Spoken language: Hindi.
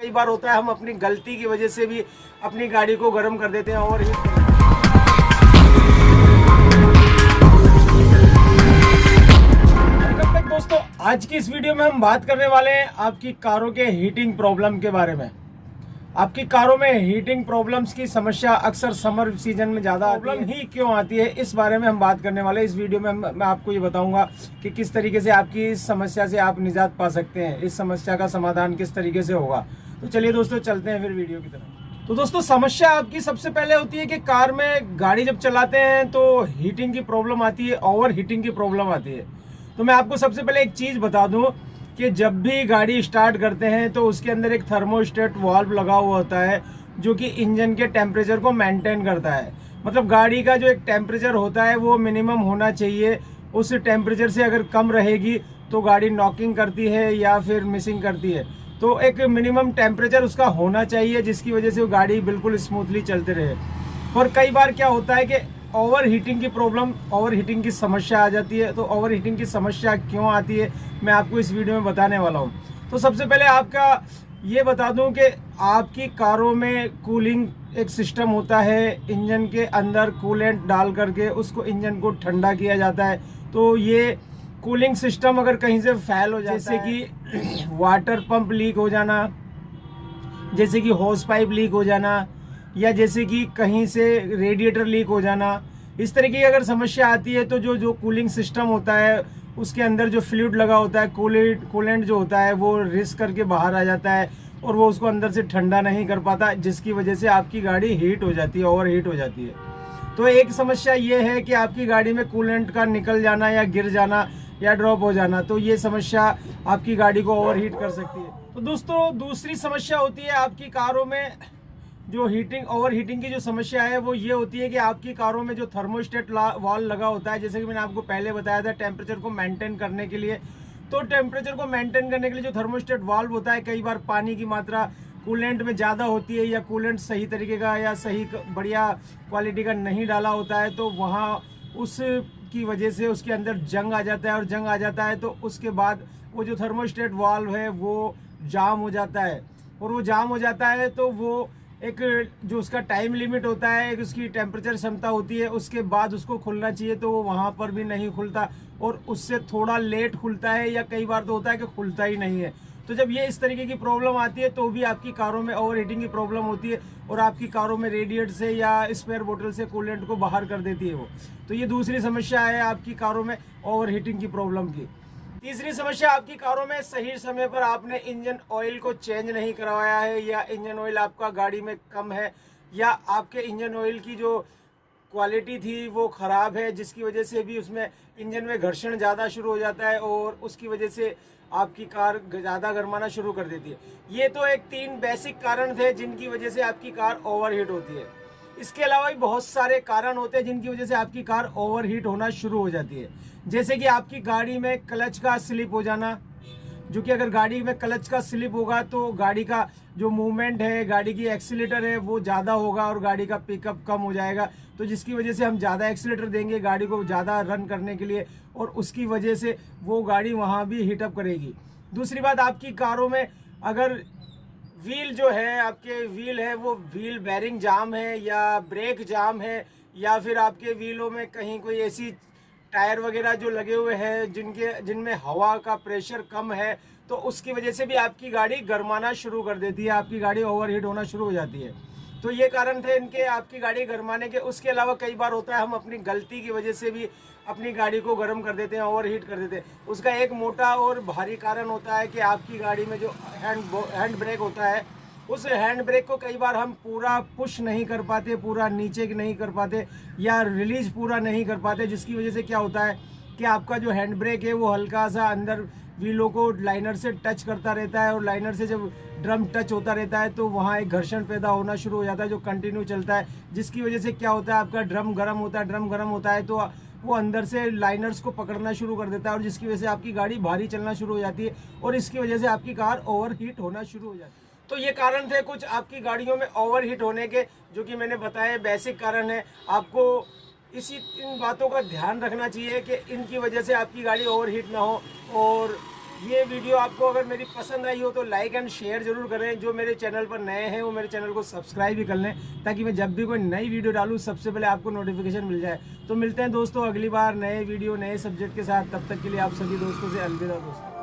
कई बार होता है हम अपनी गलती की वजह से भी अपनी गाड़ी को गर्म कर देते हैं और दोस्तों आज की इस वीडियो में हम बात करने वाले हैं आपकी कारों के हीटिंग प्रॉब्लम के बारे में। आपकी कारों में हीटिंग प्रॉब्लम्स की समस्या अक्सर समर सीजन में ज़्यादा प्रॉब्लम ही क्यों आती है, इस बारे में हम बात करने वाले हैं। इस वीडियो में मैं आपको ये बताऊंगा कि किस तरीके से आपकी इस समस्या से आप निजात पा सकते हैं, इस समस्या का समाधान किस तरीके से होगा। तो चलिए दोस्तों चलते हैं फिर वीडियो की तरफ। तो दोस्तों समस्या आपकी सबसे पहले होती है कि कार में गाड़ी जब चलाते हैं तो हीटिंग की प्रॉब्लम आती है, ओवर हीटिंग की प्रॉब्लम आती है। तो मैं आपको सबसे पहले एक चीज़ बता दूं कि जब भी गाड़ी स्टार्ट करते हैं तो उसके अंदर एक थर्मोस्टेट वाल्व लगा हुआ होता है जो कि इंजन के टेम्परेचर को मेंटेन करता है। मतलब गाड़ी का जो एक टेम्परेचर होता है वो मिनिमम होना चाहिए, उस टेम्परेचर से अगर कम रहेगी तो गाड़ी नॉकिंग करती है या फिर मिसिंग करती है। तो एक मिनिमम टेम्परेचर उसका होना चाहिए जिसकी वजह से वो गाड़ी बिल्कुल स्मूथली चलते रहे। और कई बार क्या होता है कि ओवर हीटिंग की प्रॉब्लम, ओवर हीटिंग की समस्या आ जाती है। तो ओवर हीटिंग की समस्या क्यों आती है मैं आपको इस वीडियो में बताने वाला हूं। तो सबसे पहले आपका ये बता दूं कि आपकी कारों में कूलिंग एक सिस्टम होता है, इंजन के अंदर कूलेंट डाल करके उसको इंजन को ठंडा किया जाता है। तो ये कूलिंग सिस्टम अगर कहीं से फेल हो जाता है, जैसे कि वाटर पंप लीक हो जाना, जैसे कि होस पाइप लीक हो जाना, या जैसे कि कहीं से रेडिएटर लीक हो जाना, इस तरीके की अगर समस्या आती है तो जो कूलिंग सिस्टम होता है उसके अंदर जो फ्लूइड लगा होता है, कूलेंट जो होता है वो रिस करके बाहर आ जाता है और वो उसको अंदर से ठंडा नहीं कर पाता, जिसकी वजह से आपकी गाड़ी हीट हो जाती है, ओवर हीट हो जाती है। तो एक समस्या ये है कि आपकी गाड़ी में कूलेंट का निकल जाना या गिर जाना या ड्रॉप हो जाना, तो ये समस्या आपकी गाड़ी को ओवर हीट कर सकती है। तो दोस्तों दूसरी समस्या होती है आपकी कारों में जो ओवर हीटिंग की जो समस्या है वो ये होती है कि आपकी कारों में जो थर्मोस्टेट वाल्व लगा होता है, जैसे कि मैंने आपको पहले बताया था टेम्परेचर को मेंटेन करने के लिए। तो टेम्परेचर को मेंटेन करने के लिए जो थर्मोस्टेट वाल्व होता है, कई बार पानी की मात्रा कूलेंट में ज़्यादा होती है या कूलेंट सही तरीके का या सही बढ़िया क्वालिटी का नहीं डाला होता है, तो वहाँ उसकी वजह से उसके अंदर जंग आ जाता है। और जंग आ जाता है तो उसके बाद वो जो थर्मोस्टेट वाल्व है वो जाम हो जाता है। और वो जाम हो जाता है तो वो एक जो उसका टाइम लिमिट होता है, एक उसकी टेम्परेचर क्षमता होती है, उसके बाद उसको खुलना चाहिए, तो वो वहाँ पर भी नहीं खुलता और उससे थोड़ा लेट खुलता है, या कई बार तो होता है कि खुलता ही नहीं है। तो जब ये इस तरीके की प्रॉब्लम आती है तो भी आपकी कारों में ओवर हीटिंग की प्रॉब्लम होती है और आपकी कारों में रेडिएटर से या स्पेयर बोतल से कूलेंट को बाहर कर देती है वो। तो ये दूसरी समस्या है आपकी कारों में ओवर हीटिंग की प्रॉब्लम की। तीसरी समस्या आपकी कारों में सही समय पर आपने इंजन ऑयल को चेंज नहीं करवाया है, या इंजन ऑयल आपका गाड़ी में कम है, या आपके इंजन ऑयल की जो क्वालिटी थी वो ख़राब है, जिसकी वजह से भी उसमें इंजन में घर्षण ज़्यादा शुरू हो जाता है और उसकी वजह से आपकी कार ज़्यादा गर्माना शुरू कर देती है। ये तो एक 3 बेसिक कारण थे जिनकी वजह से आपकी कार ओवरहीट होती है। इसके अलावा भी बहुत सारे कारण होते हैं जिनकी वजह से आपकी कार ओवरहीट होना शुरू हो जाती है। जैसे कि आपकी गाड़ी में क्लच का स्लिप हो जाना, जो कि अगर गाड़ी में क्लच का स्लिप होगा तो गाड़ी का जो मूवमेंट है, गाड़ी की एक्सीलेटर है वो ज़्यादा होगा और गाड़ी का पिकअप कम हो जाएगा, तो जिसकी वजह से हम ज़्यादा एक्सीलेटर देंगे गाड़ी को ज़्यादा रन करने के लिए और उसकी वजह से वो गाड़ी वहाँ भी हीटअप करेगी। दूसरी बात, आपकी कारों में अगर व्हील जो है, आपके व्हील है वो व्हील बेरिंग जाम है या ब्रेक जाम है, या फिर आपके व्हीलों में कहीं कोई ऐसी टायर वगैरह जो लगे हुए हैं जिनमें हवा का प्रेशर कम है, तो उसकी वजह से भी आपकी गाड़ी गर्माना शुरू कर देती है, आपकी गाड़ी ओवरहीट होना शुरू हो जाती है। तो ये कारण थे इनके आपकी गाड़ी गर्माने के। उसके अलावा कई बार होता है हम अपनी गलती की वजह से भी अपनी गाड़ी को गर्म कर देते हैं, ओवरहीट कर देते हैं। उसका एक मोटा और भारी कारण होता है कि आपकी गाड़ी में जो हैंड ब्रेक होता है, उस हैंड ब्रेक को कई बार हम पूरा पुश नहीं कर पाते, पूरा नीचे नहीं कर पाते या रिलीज पूरा नहीं कर पाते, जिसकी वजह से क्या होता है कि आपका जो हैंड ब्रेक है वो हल्का सा अंदर व्हीलों को लाइनर से टच करता रहता है और लाइनर से जब ड्रम टच होता रहता है तो वहाँ एक घर्षण पैदा होना शुरू हो जाता है जो कंटिन्यू चलता है, जिसकी वजह से क्या होता है आपका ड्रम गर्म होता है तो वो अंदर से लाइनर्स को पकड़ना शुरू कर देता है और जिसकी वजह से आपकी गाड़ी भारी चलना शुरू हो जाती है और इसकी वजह से आपकी कार ओवरहीट होना शुरू हो जाती है। तो ये कारण थे कुछ आपकी गाड़ियों में ओवरहीट होने के, जो कि मैंने बताए बेसिक कारण है। आपको इन बातों का ध्यान रखना चाहिए कि इनकी वजह से आपकी गाड़ी ओवरहीट ना हो और ये वीडियो आपको अगर मेरी पसंद आई हो तो लाइक एंड शेयर जरूर करें। जो मेरे चैनल पर नए हैं वो मेरे चैनल को सब्सक्राइब भी कर लें, ताकि मैं जब भी कोई नई वीडियो डालूँ सबसे पहले आपको नोटिफिकेशन मिल जाए। तो मिलते हैं दोस्तों अगली बार नए वीडियो नए सब्जेक्ट के साथ। तब तक के लिए आप सभी दोस्तों से अलविदा दोस्तों।